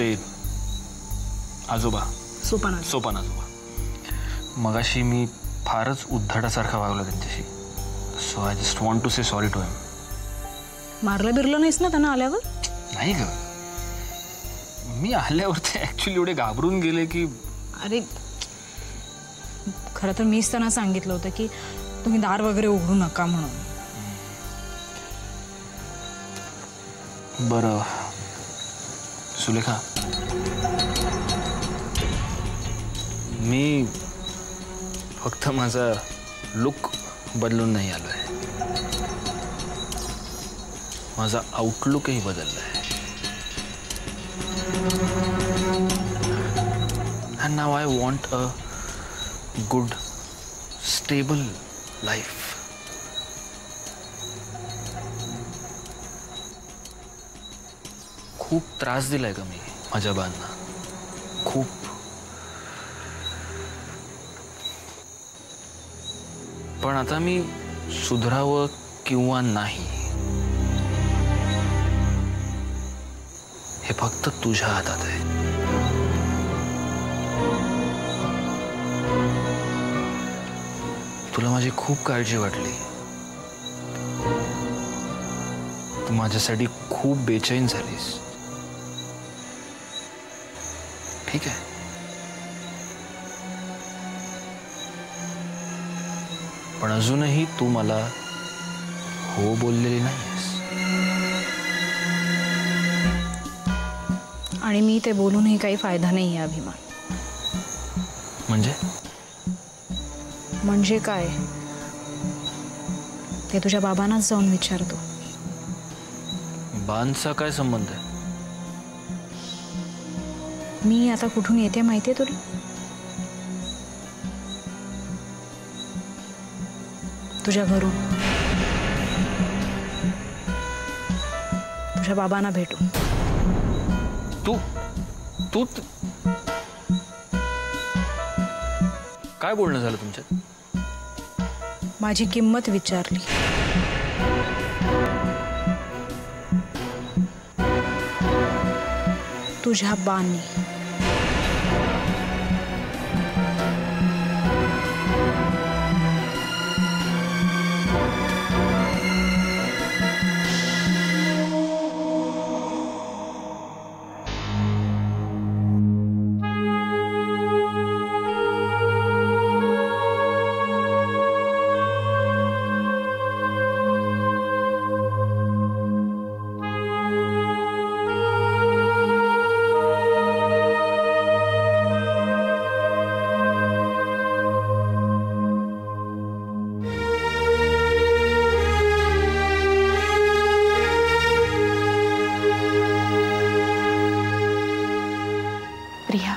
ते आजोबा सोपान आजोबा मगाशी मी फारच उद्धटासारखा वागलो त्यांच्याशी. So I just want to say sorry to him. मारलं बिरलं नाहीस ना त्यांना आल्यावर? नाही ग, मी आल्यावर ते ऍक्च्युली एवढे घाबरून गेले की. अरे खरं तर मीच त्यांना सांगितलं होतं की तुम्ही दार वगैरे उघडू नका म्हणून. बरं सुलेखा, मी फक्त माझा लुक बदलून नाही आलोय, माझा आउटलुकही बदललाय. And now I want a good, stable life. खूप त्रास दिलाय का मी माझ्या बांना, खूप. पण आता मी सुधरावं किंवा नाही हे फक्त तुझ्या हातात आहे. तुला माझी खूप काळजी वाटली, तू माझ्यासाठी खूप बेचैन झालीस. ठीक आहे, पण अजूनही तू मला हो बोललेली नाहीस. आणि मी ते बोलूनही काही फायदा नाही आहे अभिमान. म्हणजे काय ते तुझ्या बाबांनाच जाऊन विचारतो. बांचा काय संबंध आहे? मी आता कुठून येते माहितीये तुला? तुझ्या घरून, तुझ्या बाबांना भेटून. तू तू काय बोलणं झालं तुमच्यात? माझी किंमत विचारली. तुझ्या बानी. प्रिया,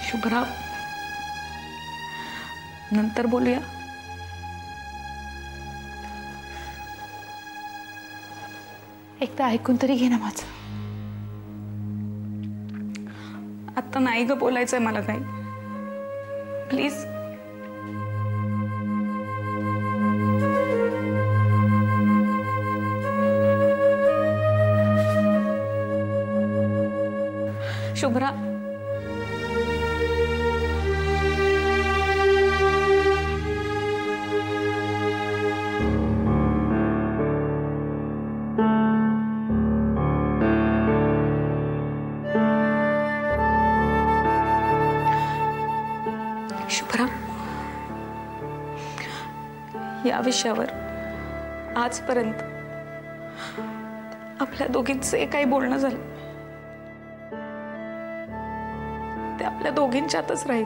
शुभ्रा, नंतर बोलूया. एकदा ऐकून तरी घे ना माझं. आता नाही ग बोलायचंय मला काही. प्लीज. शुभ्रा, शुभ्रा, या विषयावर आजपर्यंत आपल्या दोघींचे काही बोलणं झालं ते आपल्या दोघींच्यातच राहील.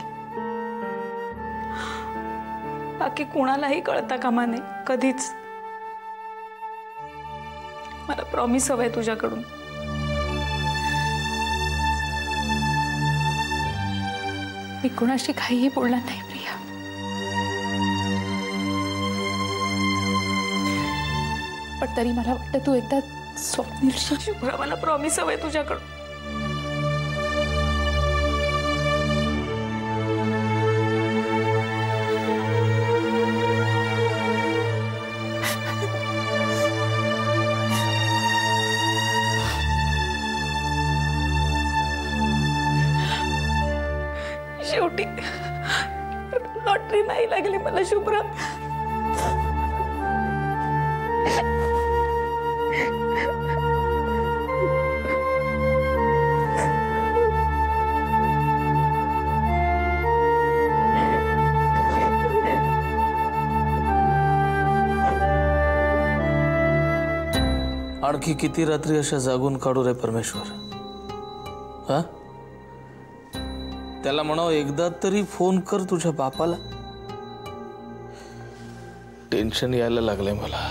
बाकी कोणालाही कळता कामा नये कधीच. मला प्रॉमिस हवंय तुझ्याकडून. मी कोणाशी काहीही बोलणार नाही प्रिया. पण तरी मला वाटतं तू एकदा स्वप्नीलशी. शुभ्रा, मला प्रॉमिस हवंय तुझ्याकडून. लॉटरी नाही लागली मला शुभ्रा. आणखी किती रात्री अशा जागून काढू रे परमेश्वर. हा, त्याला म्हणावं एकदा तरी फोन कर तुझ्या बापाला. टेन्शन यायला लागलंय मला.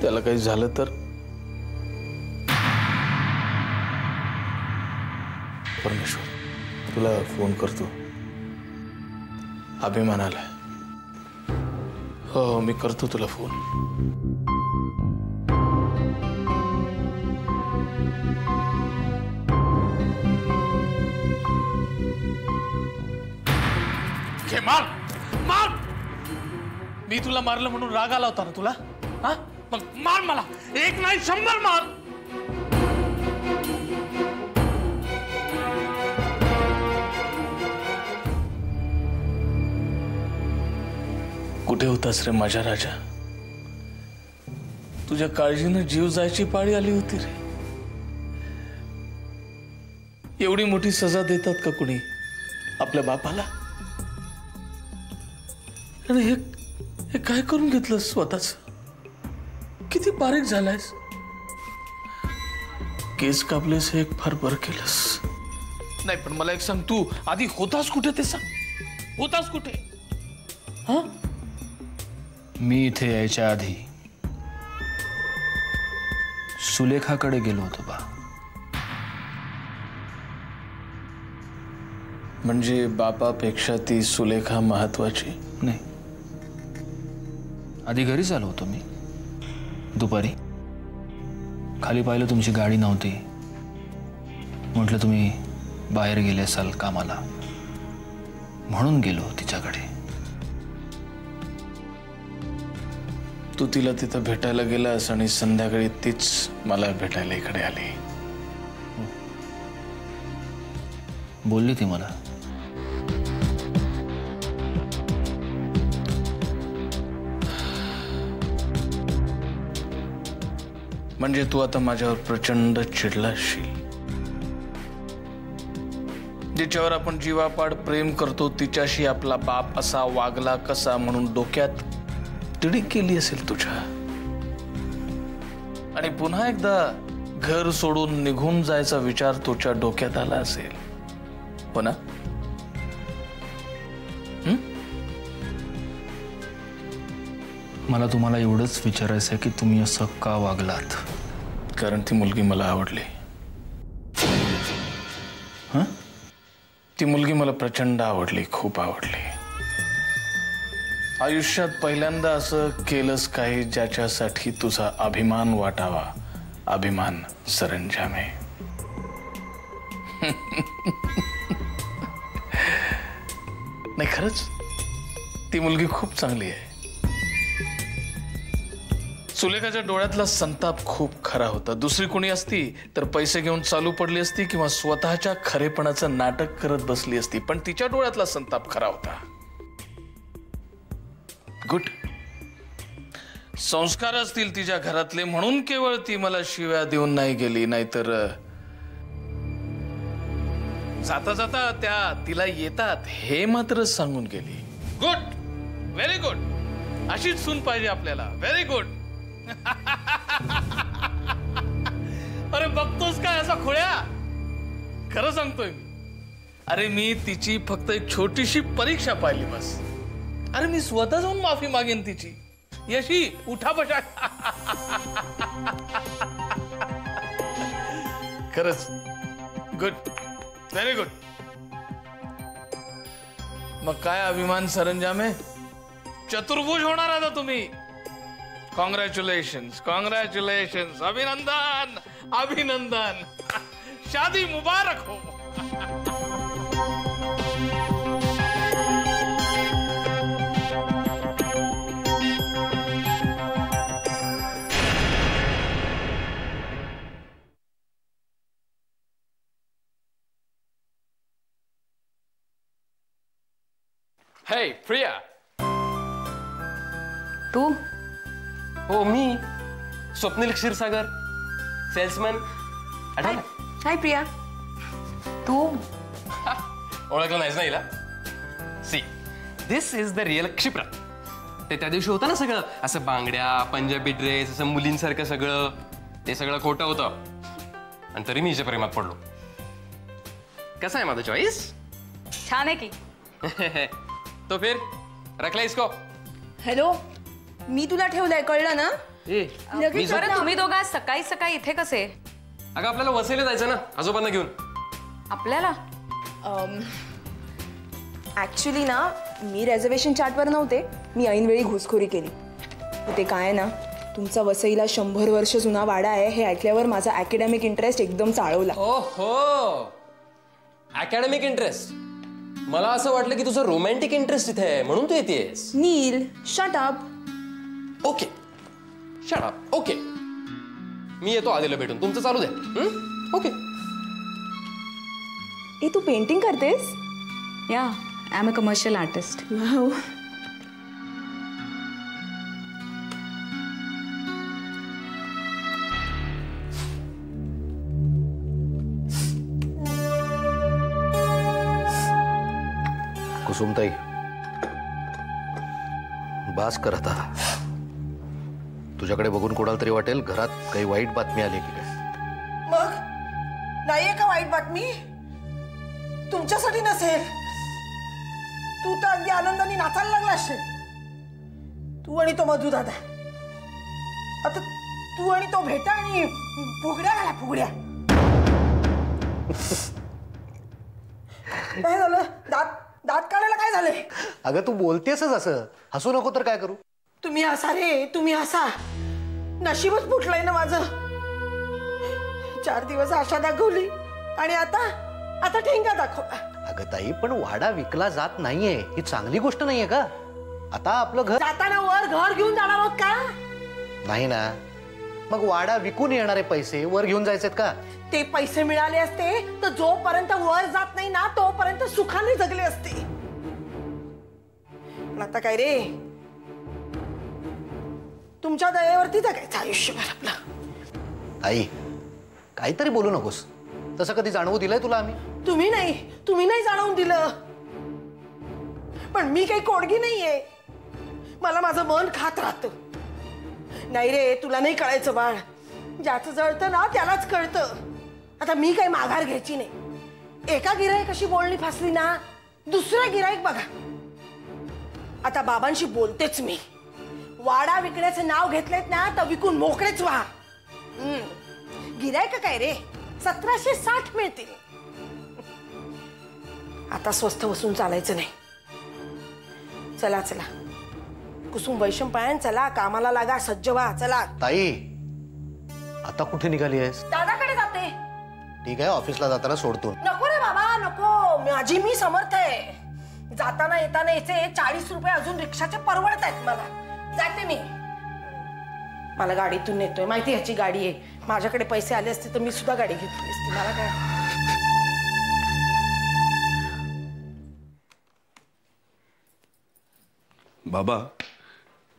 त्याला काही झालं तर. परमेश्वर तुला फोन करतो अभिमानाला. हो मी करतो तुला फोन. मार मार. मी तुला मारलं म्हणून राग आला होता ना तुला. हा मग मार मला. एक नाही 100 मार. कुठे होतास रे माझ्या राजा. तुझ्या काळजीने जीव जायची पाळी आली होती रे. एवढी मोठी सजा देतात का कुणी आपल्या बापाला. आणि हे काय करून घेतलं स्वतःच. किती बारीक झालायस. केस कापलेस हे एक फार बरं केलंस. नाही पण मला एक सांग, तू आधी होतास कुठे ते सांग. होतास कुठे. हा मी इथे यायच्या आधी सुलेखाकडे गेलो होतो बा. म्हणजे बापापेक्षा ती सुलेखा महत्वाची. नाही, आधी घरीच आलो होतो मी. दुपारी खाली पाहिलं तुमची गाडी नव्हती. म्हटलं तुम्ही बाहेर गेले असाल कामाला, म्हणून गेलो तिच्याकडे. तू तिला तिथं भेटायला गेलास आणि संध्याकाळी तीच मला भेटायला इकडे आली. बोलली ती मला. म्हणजे तू आता माझ्यावर प्रचंड चिडला असशील. जिच्यावर आपण जीवापाड प्रेम करतो तिच्याशी आपला बाप असा वागला कसा म्हणून डोक्यात तिडीक केली असेल तुझ्या. आणि पुन्हा एकदा घर सोडून निघून जायचा विचार तुझ्या डोक्यात आला असेल. हो ना. मला तुम्हाला एवढंच विचारायचं आहे की तुम्ही असं का वागलात. कारण ती मुलगी मला आवडली. ती मुलगी मला प्रचंड आवडली, खूप आवडली. आयुष्यात पहिल्यांदा असं केलंस काही ज्याच्यासाठी तुझा अभिमान वाटावा. अभिमान सरंजामे. नाही खरंच ती मुलगी खूप चांगली आहे. सुलेखाच्या डोळ्यातला संताप खूप खरा होता. दुसरी कोणी असती तर पैसे घेऊन चालू पडली असती किंवा स्वतःच्या खरेपणाचं नाटक करत बसली असती. पण तिच्या डोळ्यातला संताप खरा होता. गुड. संस्कार असतील तिच्या घरातले म्हणून केवळ ती मला शिव्या देऊन नाही गेली. नाहीतर जाता जाता त्या तिला येतात हे मात्र सांगून गेली. गुड. Very good. अशीच सून पाहिजे आपल्याला. Very good. अरे बघतोस काय असा खोळ्या. खरं सांगतोय मी. अरे मी तिची फक्त एक छोटीशी परीक्षा पाहिली बस. अरे मी स्वतः जाऊन माफी मागेन तिची. यशी उठा बशा. खरंच गुड. Very good. मग काय अभिमान सरंजामे. चतुर्भुज होणार आता तुम्ही. कॉंग्रॅच्युलेशन्स. कॉंग्रॅच्युलेशन्स. अभिनंदन. अभिनंदन. शादी मुबारक हो. हे प्रिया. तू हो मी स्वप्नील क्षीरसागर सेल्समॅन. आठवलं? हाय प्रिया. तू ओळखलं नाहीस ना हिला? See this is the real Kshipra. ते त्या दिवशी होतं ना सगळं असं बांगड्या पंजाबी ड्रेस असं मुलींसारखं सगळं, ते सगळं खोटं होतं आणि तरी मी हिच्या प्रेमात पडलो. कसं आहे माझं चॉईस? छान आहे की. तो फिर रखला इसको. हॅलो, मी तुला ठेवलंय, कळलं ना? लगेच बरं तुम्ही दोघं आज सकाळी सकाळी इथे कसे? अगं आपल्याला वसईला जायचं ना आजोबांना घेऊन. आपल्याला ऍक्च्युली ना मी रिझर्वेशन चार्टवर नव्हते, मी ऐनवेळी घुसखोरी केली. ते काय ना, तुमचा वसईला 100 वर्ष जुना वाडा आहे हे ऐकल्यावर माझा अकॅडमिक इंटरेस्ट एकदम चाळवला. ओहो, अकॅडमिक इंटरेस्ट. मला असं वाटलं की तुझं रोमॅन्टिक इंटरेस्ट इथे आहे म्हणून तू येतेस. Neel, shut up. Okay shut up. Okay मी येतो आधीला भेटून, तुमचं चालू दे. ओके. ए तू पेंटिंग करतेस? Yeah I am a commercial artist. Wow. कुसुमताई, बास कर आता. तुझ्याकडे बघून कोणाला तरी वाटेल घरात काही वाईट बातमी आली की काय. मग नाहीये का वाईट बातमी? तुमच्यासाठी नसेल. तू तर अगदी आनंदाने नाचायला लागला असेल. तू आणि तो मधू दादा. आता तू आणि तो भेटा आणि फुगड्या घाला, फुगड्या. काय झालं? दात काढायला काय झालंय? अगं तू बोलतेसच असं, हसू नको तर काय करू. तुम्ही हसा रे, तुम्ही हसा. नशीबच फुटलंय ना माझं. 4 दिवस आशा दाखवली आणि आता ठेंगा दाखवला. अगं ताई, पण वाडा विकला जात नाहीये ही चांगली गोष्ट नाहीये का? आता आपलं घर जाताना वर घर घेऊन जाणार आहोत का? नाही ना. मग वाडा विकून येणारे पैसे वर घेऊन जायचेत का? ते पैसे मिळाले असते तर जोपर्यंत वर जात नाही ना तोपर्यंत सुखाने जगले असते. पण आता काय रे, तुमच्या दयेवरती जगायचं आयुष्यभर आपलं. आई, काहीतरी बोलू नकोस. तसं कधी जाणवू दिलंय तुला आम्ही? तुम्ही नाही जाणवून दिलं. पण मी काही कोडगी नाहीये. मला माझं मन खात राहतं. नाही रे, तुला नाही कळायचं बाळ. ज्याचं जळतं ना त्यालाच कळतं. आता मी काही माघार घ्यायची नाही. एका गिऱ्हाईक अशी बोलणी फासली ना, दुसरा गिऱ्हाईक बघा. आता बाबांशी बोलतेच मी. वाडा विकण्याचं नाव घेतलेत ना तर विकून मोकळेच व्हा. गिऱ्हाईक काय रे, 1760 मिळतील. आता स्वस्त बसून चालायचं नाही. चला चला कुसुम वैशंपायन, चला कामाला लागा, सज्ज व्हा. चला. ताई, आता कुठे निघाली आहेस? दादाकडे जाते. ठीक आहे, ऑफिसला जाताना सोडतो. नको रे बाबा नको. माझी मी समर्थ आहे. जाताना येताना याचे 40 रुपये अजून रिक्षाचे परवडत आहेत मला. जाते मी. मला गाडीतून नेतोय माहिती, ह्याची गाडी आहे. माझ्याकडे पैसे आले असते तर मी सुद्धा गाडी घेतली असती. मला काय. बाबा,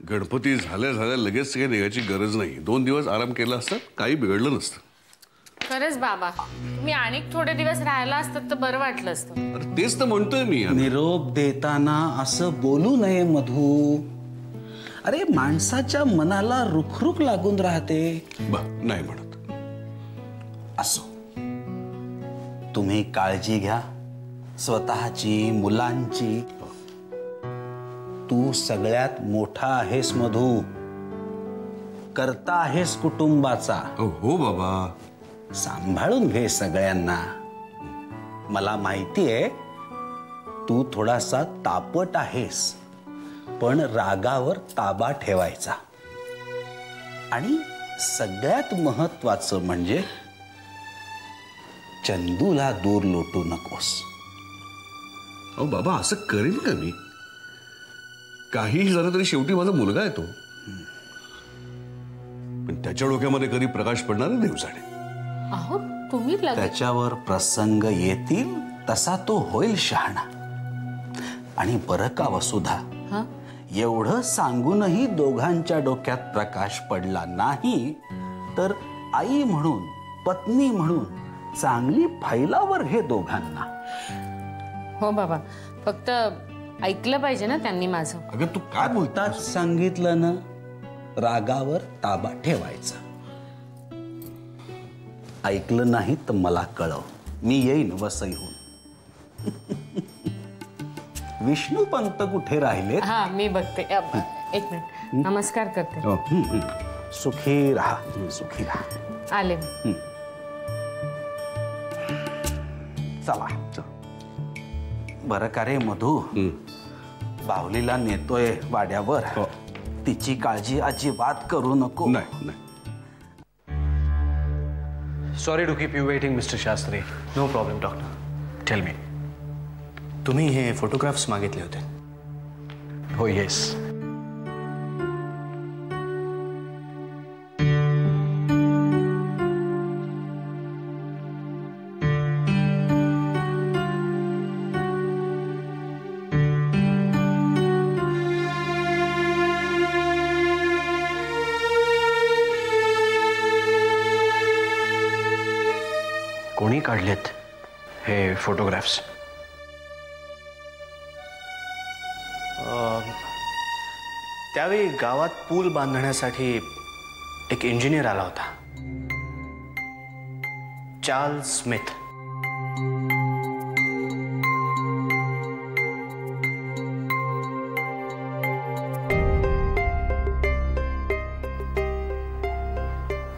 गणपती झाल्या झाल्या लगेच काही निघायची गरज नाही. 2 दिवस आराम केला असता काही बिघडलं नसतं. खरंच बाबा, तुम्ही अनेक थोडे दिवस राहायला असतात तर बरं वाटलं असतं. अरे तेच तर म्हणतोय मी. निरोप देताना असं बोलू नये मधू. अरे माणसाच्या मनाला रुखरुख लागून राहते. नाही म्हणत. असो, तुम्ही काळजी घ्या स्वतःची, मुलांची. तू सगळ्यात मोठा आहेस मधू. करता आहेस कुटुंबाचा. हो बाबा, सांभाळून घे सगळ्यांना. मला माहिती आहे तू थोडासा तापट आहेस, पण रागावर ताबा ठेवायचा. आणि सगळ्यात महत्वाचं म्हणजे चंदूला दूर लोटू नकोस. अहो बाबा, असं करेल का मी? काहीही झालं तरी शेवटी माझा मुलगा आहे तो. पण त्याच्या डोक्यामध्ये कधी प्रकाश पडणार देव जाणे. अहो तुम्ही त्याच्यावर प्रसंग येतील तसा तो होईल शहाणा. आणि बरं का वसुधा, एवढं सांगूनही दोघांच्या डोक्यात प्रकाश पडला नाही तर आई म्हणून, पत्नी म्हणून चांगली फैलावर हे दोघांना. हो बाबा, फक्त ऐकलं पाहिजे ना त्यांनी माझं. अगं तू काय बोलताच सांगितलं ना, रागावर ताबा ठेवायचा. ऐकलं नाही तर मला कळव, मी येईन वसईहून. विष्णुपंत कुठे राहिले? हा मी बघते. एक मिनिट, नमस्कार करते. सुखी राहा, सुखी राहा. आले. चला. बरं का रे मधू, बाहुलीला नेतोय वाड्यावर. तिची काळजी अजिबात करू नको. नाही नाही. Sorry to keep you waiting mister Shastri. No problem doctor. Tell me, तुम्ही हे फोटोग्राफ्स मागितले होते? हो येस. कोणी काढलेत हे फोटोग्राफ्स? त्यावेळी गावात पूल बांधण्यासाठी एक इंजिनियर आला होता, चार्ल्स स्मिथ.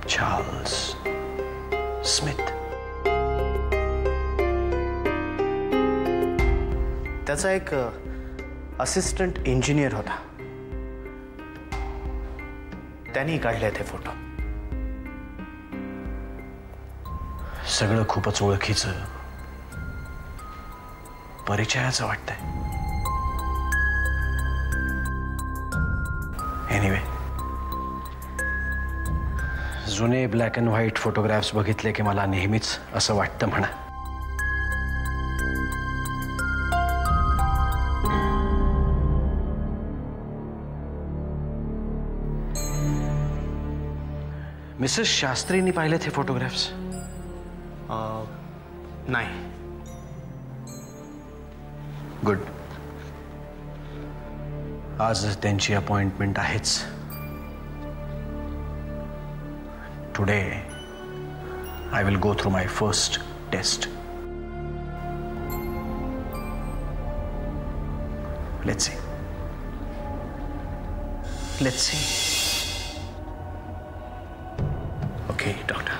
Charles Smith. त्याचा एक असिस्टंट इंजिनियर होता, त्यांनी काढले ते फोटो. सगळं खूपच ओळखीचं, परिचयाचं वाटतंय. एनिवे, जुने ब्लॅक अँड व्हाईट फोटोग्राफ्स बघितले की मला नेहमीच असं वाटतं म्हणा, मिसेस शास्त्रींनी पाहिलेत हे फोटोग्राफ्स? नाही. गुड. आज त्यांची अपॉइंटमेंट आहेच. Today I will go through my first test. Let's see. Let's see. Okay, doctor.